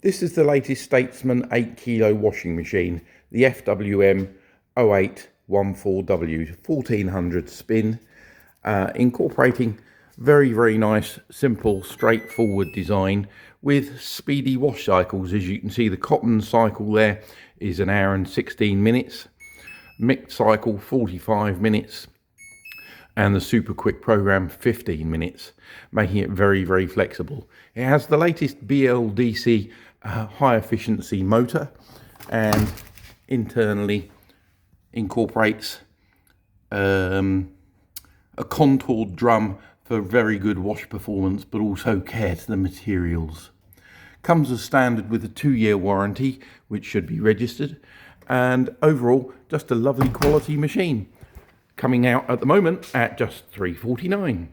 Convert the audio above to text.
This is the latest Statesman 8 kilo washing machine, the FWM0814W, 1400 spin, incorporating very nice, simple, straightforward design with speedy wash cycles. As you can see, the cotton cycle there is 1 hour and 16 minutes, mixed cycle 45 minutes, and the super quick program 15 minutes, making it very flexible. It has the latest BLDC high efficiency motor, and internally incorporates a contoured drum for very good wash performance, but also care to the materials. Comes as standard with a 2-year warranty, which should be registered, and overall just a lovely quality machine, coming out at the moment at just $349.